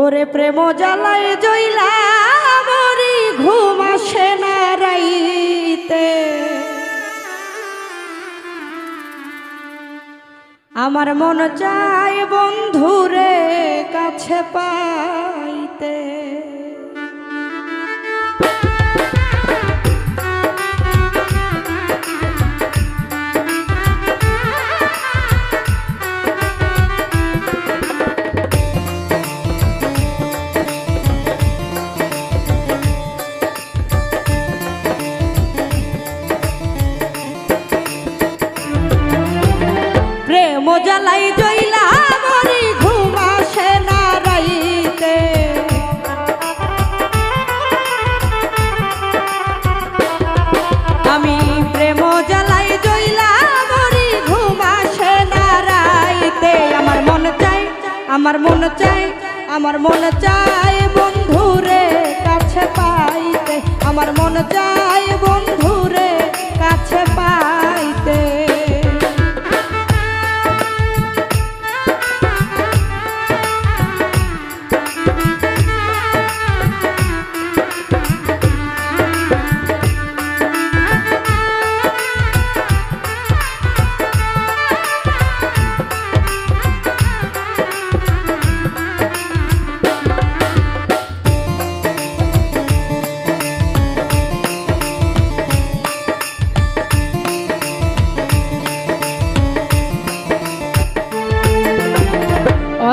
ওরে প্রেম জ্বালায় জইলা মরি ঘুম আসে না রাইতে, আমার মন চায় বন্ধুরে কাছে পাইতে। প্রেম জ্বালাই জইলা মরি ঘুম আসে না রাইতে, আমি প্রেম জ্বালাই জইলা মরি ঘুম আসে না রাইতে। আমার মন চাই, আমার মন চাই, আমার মন চাই বন্ধুরে কাছে পাইতে, আমার মন চাই বন্ধুরে কাছে পাইতে।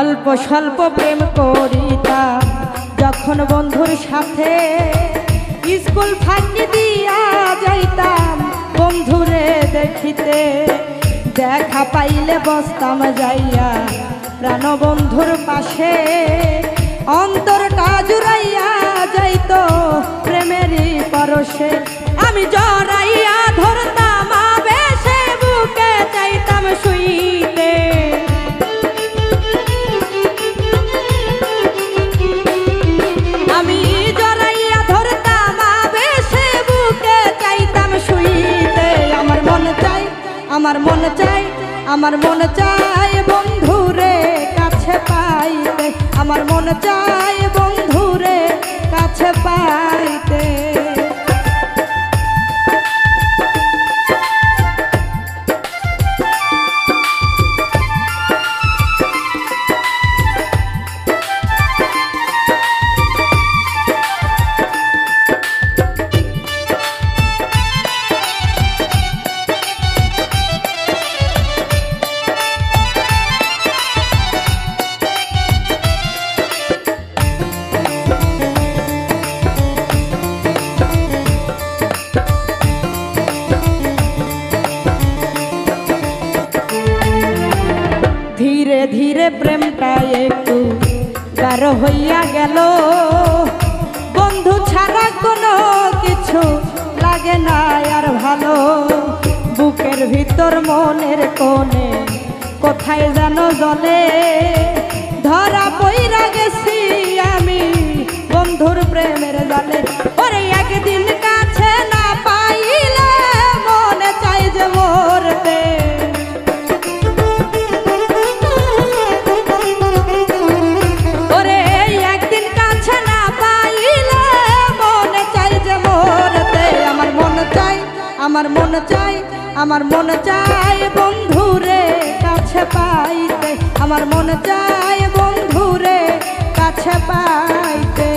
অল্প স্বল্প প্রেম করিতাম যখন বন্ধুর সাথে, স্কুল ফাঁকি দিয়া যাইতাম বন্ধুরে দেখিতে, দেখা পাইলে বসতাম যাইয়া প্রাণ বন্ধুর পাশে, অন্তরটা জুড়াইয়া যাইত প্রেমেরই পরশে, আমি জড়াইয়া ধরতাম আবেশে বুকে চাইতাম শুইতে। আমার মন চাই, আমার মন চাই বন্ধুরে কাছে পাইতে, আমার মন চাই বন্ধুরে কাছে পাইতে। ধীরে ধীরে প্রেমটা একটু গাঢ় হইয়া গেল, বন্ধু ছাড়া কোনো কিছু লাগে না আর ভালো, বুকের ভিতর মনের কোণে কোথায় যেন জ্বলে, ধরা পইরা গেছি আমি বন্ধুর প্রেমের জালে। ওরে একদিন কাছে না পাইলে মনে চাই যে মরতে, আমার মন চাই, আমার মন চাই বন্ধুরে কাছে পাইতে, আমার মন চাই বন্ধুরে কাছে পাইতে।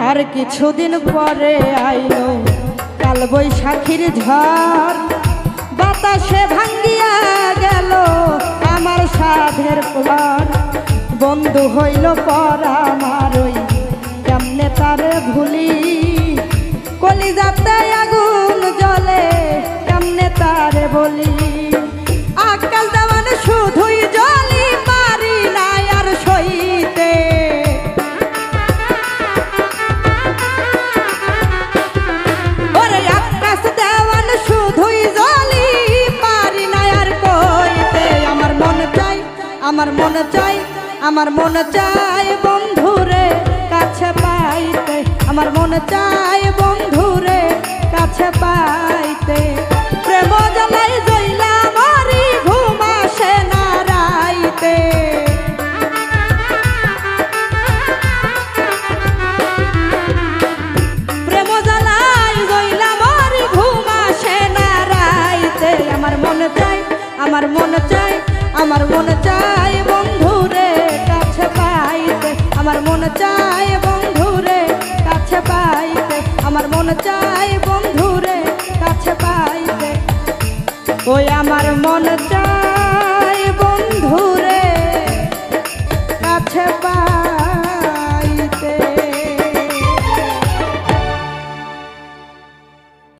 আর কিছুদিন পরে আইলো কাল বৈশাখীর ঝড়, বাতাসে ভাঙ্গিয়া গেল আমার সাধের প্লান, বন্ধু হইল পর আমার ওই কেমনে তারে ভুলি, কলিজাতে আগুন জ্বলে কেমনে তারে বলি, আকাল দেওয়ান শুধুই জলি পারি আমার মন চাই, আমার মন চাই বন্ধুরে কাছে পাইতে, আমার মন চাই বন্ধুরে কাছে পাইতে। প্রেম জ্বালাই জইলা মরি ঘুম আসে না রাইতে, প্রেম জ্বালাই জইলা মরি ঘুম আসে না রাইতে। আমার মন চাই, আমার মন চাই, আমার মন চাই বন্ধুরে কাছে পাইতে, আমার মন চাই বন্ধুরে কাছে পাইতে, আমার মন চাই বন্ধুরে কাছে পাইতে। ওই আমার মন চাই বন্ধুরে কাছে পাইতে।